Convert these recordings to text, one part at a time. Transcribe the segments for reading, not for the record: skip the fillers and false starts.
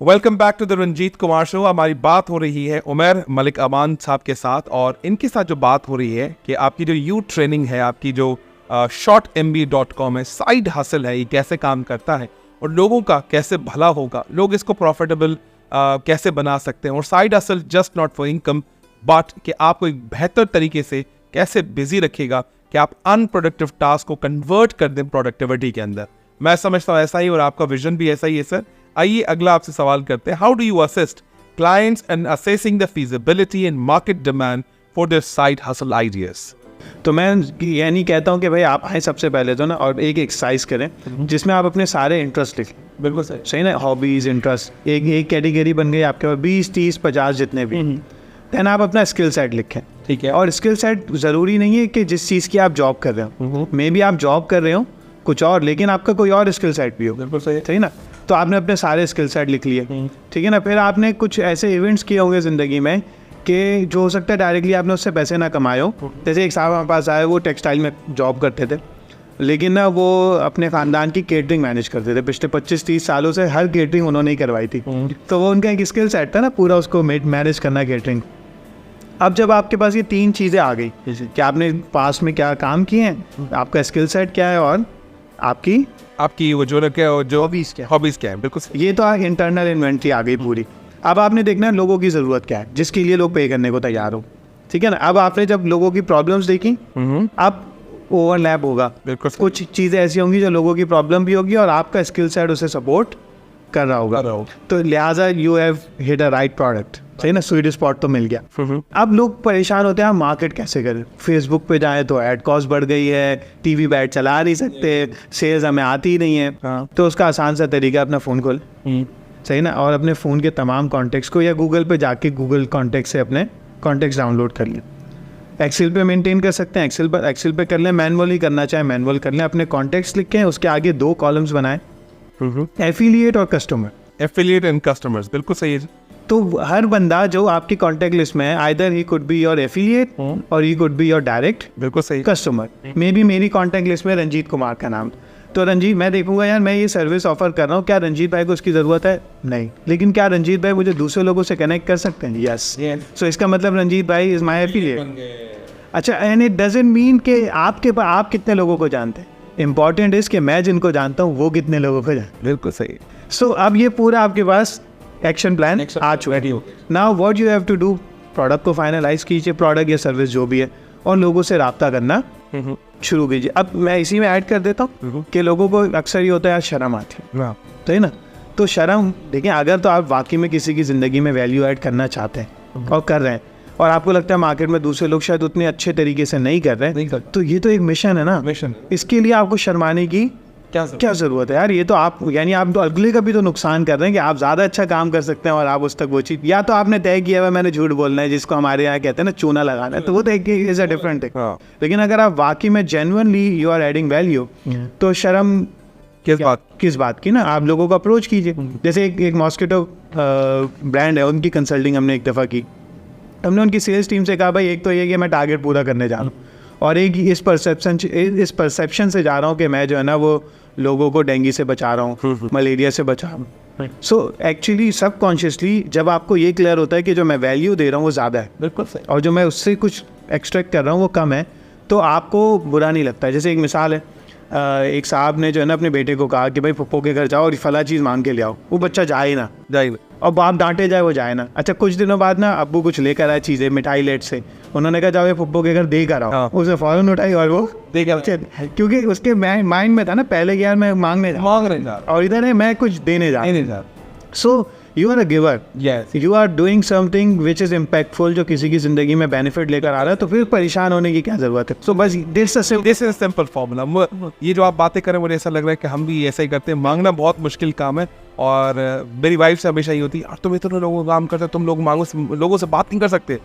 Welcome back to the Ranjeet Kumar show. हमारी बात हो रही है उमर मलिक अमान साहब के साथ, और इनके साथ जो बात हो रही है कि आपकी जो यू ट्रेनिंग है, आपकी जो shortmb.com है, साइड हसल है, ये कैसे काम करता है और लोगों का कैसे भला होगा, लोग इसको प्रॉफिटेबल कैसे बना सकते हैं। और side hustle just not for income but कि आपको एक बेहतर तरीके से कैसे बिजी रखेगा कि आप अनप्रोडक्टिव टास्क को कन्वर्ट कर दें प्रोडक्टिविटी के अंदर। मैं समझता हूँ ऐसा ही, और आपका विजन भी ऐसा ही है सर। आइए अगला आपसे सवाल करते हैं, how do you assist clients in assessing the feasibility and market demand for their side hustle ideas. तो मैं ये नहीं कहता हूँ कि भाई आप आए सबसे पहले तो ना और एक एक्सरसाइज करें जिसमें आप अपने सारे इंटरेस्ट लिखें। बिल्कुल सही ना, हॉबीज, इंटरेस्ट, एक कैटेगरी बन गई आपके पास 20, 30, 50 जितने भी। देन आप अपना स्किल सेट लिखें। ठीक है। और स्किल सेट ज़रूरी नहीं है कि जिस चीज़ की आप जॉब कर रहे हो, मे बी आप जॉब कर रहे हो कुछ और, लेकिन आपका कोई और स्किल सेट भी हो। बिल्कुल सही ना। तो आपने अपने सारे स्किल सेट लिख लिए, ठीक है ना। फिर आपने कुछ ऐसे इवेंट्स किए होंगे ज़िंदगी में कि जो हो सकता है डायरेक्टली आपने उससे पैसे ना कमाए हो। जैसे एक साहब हमारे पास आए, वो टेक्सटाइल में जॉब करते थे, लेकिन ना वो अपने ख़ानदान की केटरिंग मैनेज करते थे। पिछले 25-30 सालों से हर केटरिंग उन्होंने ही करवाई थी। तो वो उनका एक स्किल सेट था ना पूरा, उसको मैनेज करना केटरिंग। अब जब आपके पास ये 3 चीज़ें आ गई कि आपने पास्ट में क्या काम किए हैं, आपका स्किल सेट क्या है और आपकी वो जो हॉबीज क्या है। बिल्कुल ये तो इंटरनल इन्वेंट्री आ गई पूरी। अब आपने देखना है लोगों की ज़रूरत क्या है, जिसके लिए लोग पे करने को तैयार हो, ठीक है ना। अब आपने जब लोगों की प्रॉब्लम्स देखी, अब ओवरलैप होगा। कुछ चीज़ें ऐसी होंगी जो लोगों की प्रॉब्लम भी होगी और आपका स्किल सेट उसे सपोर्ट कर रहा होगा। तो लिहाजा you have hit a right product. सही ना, स्वीट स्पॉट तो मिल गया। अब लोग परेशान होते हैं, हम मार्केट कैसे करें। फेसबुक पे जाएं तो ऐड कॉस्ट बढ़ गई है, टीवी पे ऐड चला नहीं सकते, सेल्स हमें आती ही नहीं है। तो उसका आसान सा तरीका अपना फ़ोन खोल, सही ना, और अपने फ़ोन के तमाम कॉन्टेक्ट्स को या गूगल पे जाके गूगल कॉन्टेक्ट से अपने कॉन्टेक्ट्स डाउनलोड कर लें। एक्सेल पे मेंटेन कर सकते हैं, एक्सेल पे कर लें, मैनुअली करना चाहे मैनुअल कर लें। अपने कॉन्टेक्ट्स लिखें, उसके आगे 2 कॉलम्स बनाएं, एफिलिएट और कस्टमर। एफिलिएट एंड कस्टमर्स, बिल्कुल सही है। तो हर बंदा जो आपकी कॉन्टेक्ट लिस्ट में है, either he could be your affiliate और he could be your direct बिल्कुल सही कस्टमर। मे बी मेरी कॉन्टेक्ट लिस्ट में रंजीत कुमार का नाम, तो रंजीत, मैं देखूंगा यार मैं ये सर्विस ऑफर कर रहा हूँ, क्या रंजीत भाई को उसकी ज़रूरत है? नहीं। लेकिन क्या रंजीत भाई मुझे दूसरे लोगों से कनेक्ट कर सकते हैं? यस। सो इसका मतलब रंजीत भाई इज़ माई एफिलिएट। अच्छा, एंड इट डजंट मीन कि आप कितने लोगों को जानते हैं। इंपॉर्टेंट इज़ कि मैं जिनको जानता हूँ वो कितने लोगों को जानते हैं। बिल्कुल सही। सो अब ये पूरा आपके पास एक्शन प्लान आ चुका है। Now what you have to do, product को फाइनलाइज कीजिए, प्रोडक्ट या सर्विस जो भी है, और लोगों से रब्ता करना शुरू कीजिए। अब मैं इसी में ऐड कर देता हूँ कि लोगों को अक्सर ये होता है यार शर्म आती है, तो है ना। तो शर्म, देखिए, अगर तो आप वाकई में किसी की ज़िंदगी में वैल्यू ऐड करना चाहते हैं और कर रहे हैं, और आपको लगता है मार्केट में दूसरे लोग शायद उतने अच्छे तरीके से नहीं कर रहे हैं, तो ये तो एक मिशन है ना। इसके लिए आपको शर्माने की क्या जरूरत है यार। ये तो आप, यानी आप तो अगले का भी तो नुकसान कर रहे हैं कि आप ज़्यादा अच्छा काम कर सकते हैं और आप उस तक वो चीज़, या तो आपने तय किया हुआ मैंने झूठ बोलना है, जिसको हमारे यहाँ कहते हैं ना चूना लगाना है, तो वो तो इज अ डिफरेंट थिंग। लेकिन अगर आप वाकई में genuinely you are adding value, तो शर्म किस बात की ना। आप लोगों को अप्रोच कीजिए। जैसे एक मॉस्किटो ब्रांड है, उनकी कंसल्टिंग हमने एक दफ़ा की। हमने उनकी सेल्स टीम से कहा भाई एक तो ये कि मैं टारगेट पूरा करने जा रहा हूँ, और एक इस परसेप्शन से जा रहा हूँ कि मैं जो है ना वो लोगों को डेंगू से बचा रहा हूँ, मलेरिया से बचा रहा हूँ। सो एक्चुअली सबकॉन्शियसली जब आपको ये क्लियर होता है कि जो मैं वैल्यू दे रहा हूँ वो ज़्यादा है, बिल्कुल सही, और जो मैं उससे कुछ एक्सट्रैक्ट कर रहा हूँ वो कम है, तो आपको बुरा नहीं लगता है। जैसे एक मिसाल है, एक साहब ने जो है ना अपने बेटे को कहा कि भाई पप्पो के घर जाओ और फला चीज़ मांग के ले आओ। वो बच्चा जाए ना, और बाप डांटे जाए वो जाए ना। अच्छा, कुछ दिनों बाद ना अब्बू कुछ लेकर आए चीज़ें, मिठाई लेट से, उन्होंने कहा जाओ ये पप्पो के घर दे कर आओ। उसने फ़ौरन उठाई और वो दे कर, क्योंकि उसके माइंड में था ना पहले कि यार मैं मांगने जा रहा, और इधर है मैं कुछ देने जा रहा। So you are a giver, you are doing something which is impactful, जो किसी की ज़िंदगी में बेनिफिट लेकर आ रहा है, तो फिर परेशान होने की क्या ज़रूरत है। सो बस दिस इज सिंपल फार्मूला। ये जो आप बातें करें मुझे ऐसा लग रहा है कि हम भी ऐसा ही करते हैं। मांगना बहुत मुश्किल काम है, और मेरी वाइफ से हमेशा ही होती है, और तुम इतने लोगों का काम करते, तुम लोग मांगो, लोगों से बात नहीं कर सकते।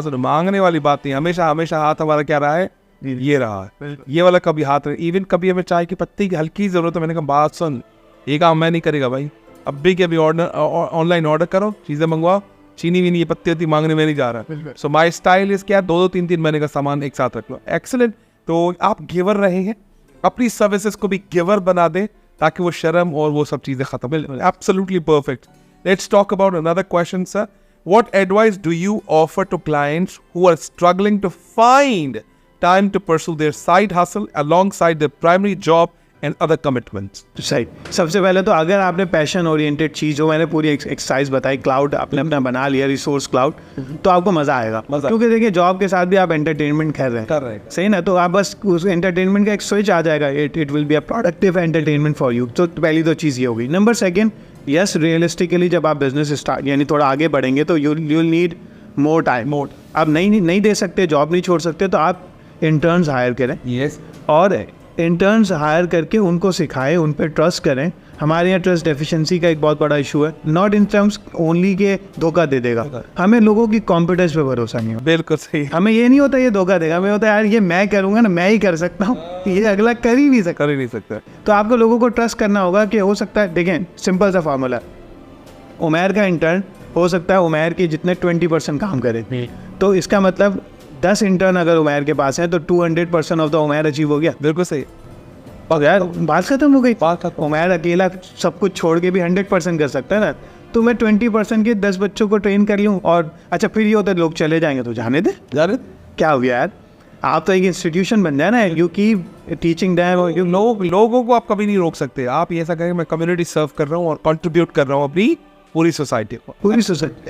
मांगने वाली बात नहीं, हमेशा हाथ हमारा क्या रहा है, ये रहा है, ये वाला कभी हाथ। इवन कभी हमें चाय की पत्ती की हल्की ज़रूरत है, मैंने कहा बात सुन, ये काम मैं नहीं करेगा भाई, अब भी अभी ऑनलाइन ऑर्डर करो, चीज़ें मंगवाओ, चीनी वीनी ये पत्ती होती मांगने में नहीं जा रहा। सो माई स्टाइल इज क्या, 2-3 महीने का सामान एक साथ रख लो। एक्सेलेंट। तो आप गिवर रहे हैं, अपनी सर्विसेज को भी गिवर बना दें ताकि वो शर्म और वो सब चीज़ें ख़त्म। Absolutely perfect. Let's talk about another question, sir. What advice do you offer to clients who are struggling to find time to pursue their side hustle alongside their primary job and other commitments? सही। सबसे पहले तो अगर आपने passion oriented चीज़, जो मैंने पूरी exercise बताई, क्लाउड आपने अपना बना लिया, रिसोर्स क्लाउड, तो आपको मज़ा आएगा। क्योंकि देखिए जॉब के साथ भी आप एंटरटेनमेंट कर रहे हैं, सही ना, तो आप बस उस एंटरटेनमेंट का एक स्विच आ जाएगा, it will be a productive entertainment for you. तो पहली तो चीज़ ये होगी। नंबर सेकेंड, यस रियलिस्टिकली जब आप बिजनेस स्टार्ट यानी थोड़ा आगे बढ़ेंगे तो यू नीड मोर टाइम। आप नहीं दे सकते, जॉब नहीं छोड़ सकते, तो आप इंटर्न्स हायर करें। Yes. और इंटर्न्स हायर करके उनको सिखाएं, उन पर ट्रस्ट करें। हमारे यहाँ ट्रस्ट डेफिशिएंसी का एक बहुत बड़ा इशू है, नॉट इन टर्म्स ओनली के धोखा दे देगा, हमें लोगों की कॉम्पिटेंस पे भरोसा नहीं होता। बिल्कुल सही। हमें ये नहीं होता ये धोखा देगा, हमें होता है यार ये मैं करूँगा ना, मैं ही कर सकता हूँ, ये अगला कर ही नहीं सकता। तो आपको लोगों को ट्रस्ट करना होगा कि हो सकता है, देखें सिंपल सा फार्मूला, उमैर का इंटर्न हो सकता है उमैर के जितने 20% काम करे, तो इसका मतलब 10 इंटर्न अगर उमैर के पास है तो 200% ऑफ द उमैर अचीव हो गया। बिल्कुल सही। और यार बात खत्म हो गई। उमैर अकेला सब कुछ छोड़ के भी 100% कर सकता है ना, तो मैं 20% के 10 बच्चों को ट्रेन कर लूँ, और अच्छा फिर ये होता है लोग चले जाएंगे, तो जाने दे, क्या हो गया यार, आप तो एक इंस्टीट्यूशन बन जाए ना, यू कीप टीचिंग देम। लोगों को आप कभी नहीं रोक सकते। आप ये ऐसा करें, मैं कम्युनिटी सर्व कर रहा हूँ और कंट्रीब्यूट कर रहा हूँ अपनी पूरी सोसाइटी को।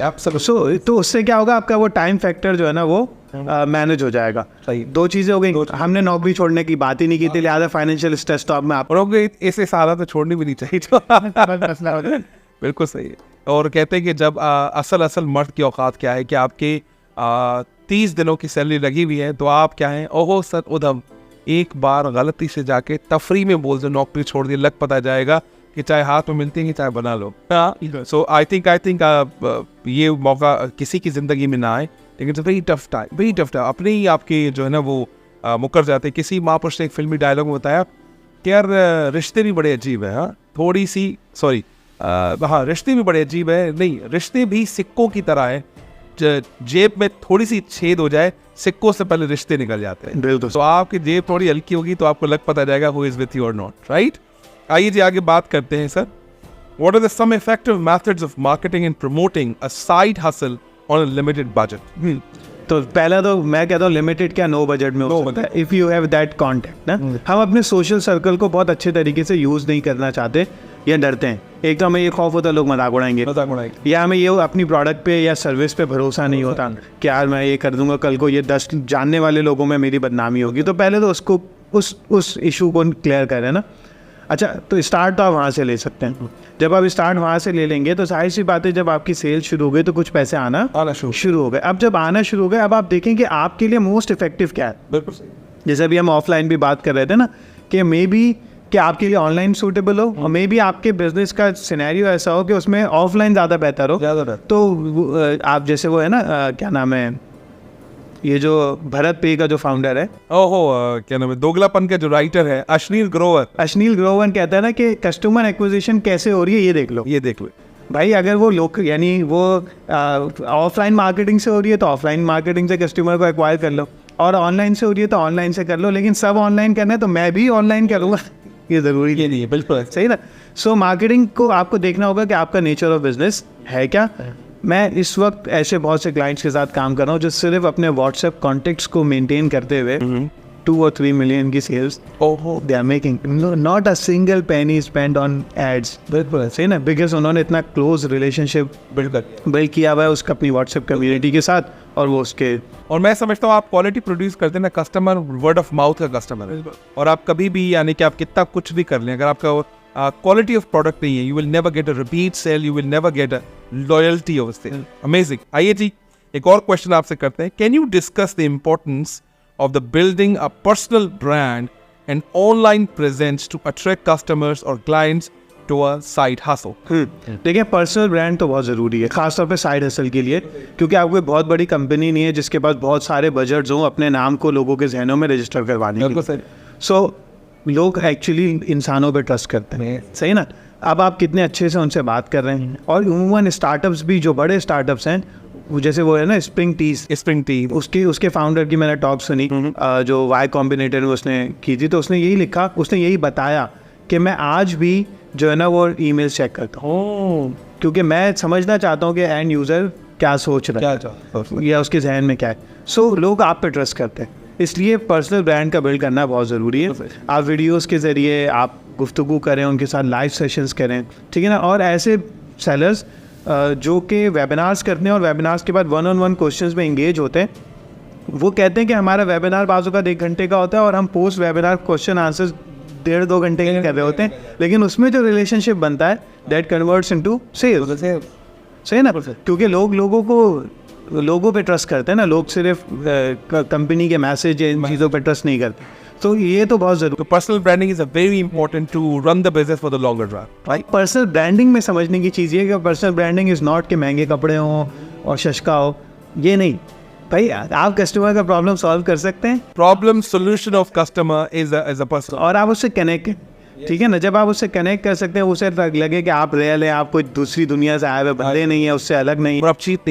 आप सब तो उससे क्या होगा, आपका वो टाइम फैक्टर जो है ना वो मैनेज हो जाएगा। सही। दो चीज़ें हो गई, हमने नौकरी छोड़ने की बात ही नहीं की थी, लिहाजा फाइनेंशियल स्ट्रेस तो आप में आप ऐसे सारा तो छोड़नी भी नहीं चाहिए। बिल्कुल सही है। और कहते हैं कि जब असल मर्द की औकात क्या है कि आपके 30 दिनों की सैलरी लगी हुई है, तो आप क्या हैं, ओहो सर उधम, एक बार गलती से जाके तफरी में बोल दो नौकरी छोड़ दी, लग पता जाएगा कि चाहे हाथ में मिलती है चाहे बना लो। सो आई थिंक ये मौका किसी की ज़िंदगी में ना आए, लेकिन इट्स वेरी टफ टाइम। अपने ही आपके जो है ना वो मुकर जाते हैं। किसी महापुरुष ने एक फिल्मी डायलॉग में बताया कि यार रिश्ते भी बड़े अजीब है, हाँ थोड़ी सी सॉरी हाँ रिश्ते भी बड़े अजीब है, नहीं रिश्ते भी सिक्कों की तरह है, जेब में थोड़ी सी छेद हो जाए, सिक्कों से पहले रिश्ते निकल जाते हैं। बिल्कुल। तो आपकी जेब थोड़ी हल्की होगी तो आपको लग पता जाएगा हु इज़ विथ यू और नॉट, राइट। आइए जी आगे बात करते हैं sir. What are the some effective methods of marketing and promoting a side hustle on a limited budget? तो पहला तो मैं कहता हूँ लिमिटेड क्या, नो बजट में हो सकता है, if you have that contact ना। हम अपने सोशल सर्कल को बहुत अच्छे तरीके से यूज़ नहीं करना चाहते या डरते हैं। एक तो हमें ये खौफ होता है लोग मजाक उड़ाएंगे, या हमें ये अपनी प्रोडक्ट पे या सर्विस पे भरोसा नहीं होता कि यार मैं ये कर दूंगा, कल को ये 10 जानने वाले लोगों में मेरी बदनामी होगी। तो पहले तो उसको उस इशू को क्लियर करें ना। अच्छा, तो स्टार्ट तो आप वहाँ से ले सकते हैं। जब आप स्टार्ट वहाँ से ले लेंगे तो सारी सी बातें, जब आपकी सेल शुरू हो गई तो कुछ पैसे आना शुरू हो गए। अब जब आना शुरू हो गए, अब आप देखें कि आपके लिए मोस्ट इफेक्टिव क्या है। बिल्कुल सही। जैसे अभी हम ऑफलाइन भी बात कर रहे थे ना, कि मे बी कि आपके लिए ऑनलाइन सूटेबल हो, और मे बी आपके बिजनेस का सिनेरियो ऐसा हो कि उसमें ऑफलाइन ज़्यादा बेहतर हो। तो आप जैसे वो है ना क्या नाम है, ये जो भरत पे का जो फाउंडर है, ओहो क्या नाम है, दोगलापन का जो राइटर है, अश्नील ग्रोवर कहता है ना कि कस्टमर एक्विजिशन कैसे हो रही है, ये देख लो भाई। अगर वो लोग यानी वो ऑफलाइन मार्केटिंग से हो रही है तो ऑफलाइन मार्केटिंग से कस्टमर को एक्वायर कर लो, और ऑनलाइन से हो रही है तो ऑनलाइन से कर लो। लेकिन सब ऑनलाइन करना है तो मैं भी ऑनलाइन करूँगा, ये ज़रूरी नहीं है। बिल्कुल सही ना। सो मार्केटिंग को आपको देखना होगा कि आपका नेचर ऑफ बिजनेस है क्या। मैं इस वक्त ऐसे बहुत से क्लाइंट्स के साथ काम कर रहा हूँ जो सिर्फ अपने व्हाट्सएप कॉन्टेक्ट्स को मेंटेन करते हुए 2 और 3 मिलियन की sales they are making, not a single penny spend on ads. बिल्कुल सही ना, बिकॉज उन्होंने इतना क्लोज रिलेशनशिप बिल्ड किया हुआ है उसका अपनी व्हाट्सएप कम्युनिटी के साथ, और वो उसके, और मैं समझता हूँ आप क्वालिटी प्रोड्यूस करते हैं ना, कस्टमर वर्ड ऑफ माउथ का कस्टमर है, और आप कभी भी यानी कि आप कितना कुछ भी कर लें, अगर आपका क्वालिटी ऑफ प्रोडक्ट नहीं है, you will never get a repeat sale, you will never get a loyalty of sale. Amazing. आइए जी एक और क्वेश्चन आपसे करते हैं। Can you discuss the importance of the building a personal brand and online presence to attract customers or clients to a side hustle? देखिए personal brand तो बहुत ज़रूरी है, खासतौर पे साइड हसल के लिए, क्योंकि आप कोई बहुत बड़ी कंपनी नहीं है जिसके पास बहुत सारे बजट्स हों अपने नाम को लोगों के जहनों में रजिस्टर करवाने के। सो लोग एक्चुअली इंसानों पे ट्रस्ट करते हैं, सही ना। अब आप कितने अच्छे से उनसे बात कर रहे हैं, और उमूमन स्टार्टअप्स भी जो बड़े स्टार्टअप्स हैं, जैसे वो है ना स्प्रिंग टी, उसके फाउंडर की मैंने टॉक सुनी, जो वाई कॉम्बिनेटर में उसने की थी, तो उसने यही लिखा, उसने यही बताया कि मैं आज भी जो है ना वो ईमेल चेक करता हूँ, क्योंकि मैं समझना चाहता हूँ कि एंड यूज़र क्या सोच रहा है या उसके जहन में क्या है। सो लोग आप पे ट्रस्ट करते हैं, इसलिए पर्सनल ब्रांड का बिल्ड करना बहुत ज़रूरी है। आप वीडियोस के ज़रिए आप गुफ्तगू करें, उनके साथ लाइव सेशंस करें, ठीक है ना। और ऐसे सेलर्स जो कि वेबिनार्स करते हैं और वेबिनार्स के बाद 1-on-1 क्वेश्चंस में इंगेज होते हैं, वो कहते हैं कि हमारा वेबिनार बाजू का 1 घंटे का होता है और हम पोस्ट वेबिनार क्वेश्चन आंसर्स 1.5-2 घंटे के कर रहे होते हैं, लेकिन उसमें जो रिलेशनशिप बनता है दैट कन्वर्ट्स इनटू सेल्स। सही ना, क्योंकि लोगों पे ट्रस्ट करते हैं ना, लोग सिर्फ कंपनी के मैसेज या इन चीज़ों पे ट्रस्ट नहीं करते। तो ये तो बहुत ज़रूरी। Personal branding is a very important to run the business for the longer run, right. Personal branding में समझने की चीज़ ये है कि पर्सनल ब्रांडिंग इज़ नॉट कि महंगे कपड़े हों और शशका हो, ये नहीं भाई। आप कस्टमर का प्रॉब्लम सॉल्व कर सकते हैं, problem solution of customer is a person, और आप उससे कनेक्ट, ठीक है ना। जब आप उससे कनेक्ट कर सकते हैं, उसे लगे कि आप रियल हैं, आप कोई दूसरी दुनिया से आए हुए बंदे नहीं है, उससे अलग नहीं, और आप चीट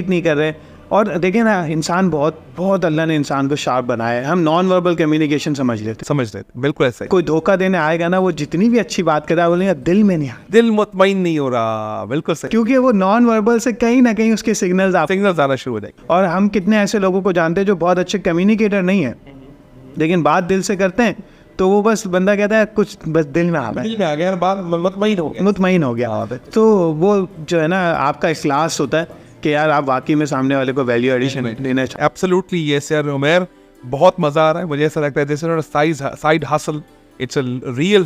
नहीं कर रहे। और देखिए ना, इंसान बहुत अल्लाह ने इंसान को शार्प बनाया है। हम नॉन वर्बल कम्युनिकेशन समझ लेते, बिल्कुल ऐसा ही। कोई धोखा देने आएगा ना, वो जितनी भी अच्छी बात कर रहा है, बोलेंगे दिल में नहीं आ, दिल मुतमईन नहीं हो रहा, बिल्कुल सही, क्योंकि वो नॉन वर्बल से कहीं ना कहीं उसके सिग्नल्स आना शुरू हो जाएंगे। और हम कितने ऐसे लोगों को जानते हैं जो बहुत अच्छे कम्युनिकेटर नहीं है, लेकिन बात दिल से करते हैं, तो वो बस बंदा कहता है कुछ बस दिल में आ गया, बात मुतमईन हो गया। तो वो जो है ना आपका इखलास होता है कि यार आप वाकई में सामने वाले को वैल्यू एडिशन देना चाहिए। एब्सोल्युटली यस यार उमैर, बहुत मज़ा आ रहा है। मुझे ऐसा लगता है जैसे side hustle, it's a real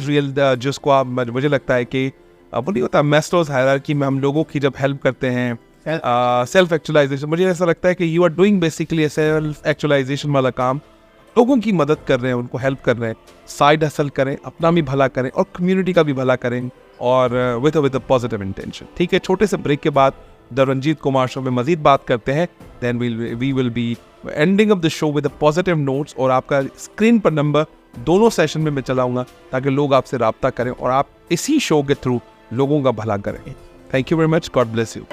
जिसको आप, मुझे लगता है कि वो नहीं होता मैस्लोज हायरार्की में हम लोगों की जब हेल्प करते हैं, सेल्फ एक्चुअलाइजेशन, मुझे ऐसा लगता है कि you are doing basically self actualisation वाला काम। लोगों की मदद कर रहे हैं, उनको हेल्प कर रहे हैं, साइड हसल करें, अपना भी भला करें और कम्युनिटी का भी भला करें, और विद अ पॉजिटिव इंटेंशन। ठीक है, छोटे से ब्रेक के बाद द रंजीत कुमार शो में मजीद बात करते हैं। Then we will be ending of the show with positive notes, और आपका स्क्रीन पर नंबर दोनों सेशन में मैं चलाऊंगा ताकि लोग आपसे रब्ता करें और आप इसी शो के थ्रू लोगों का भला करें। Thank you very much, God bless you.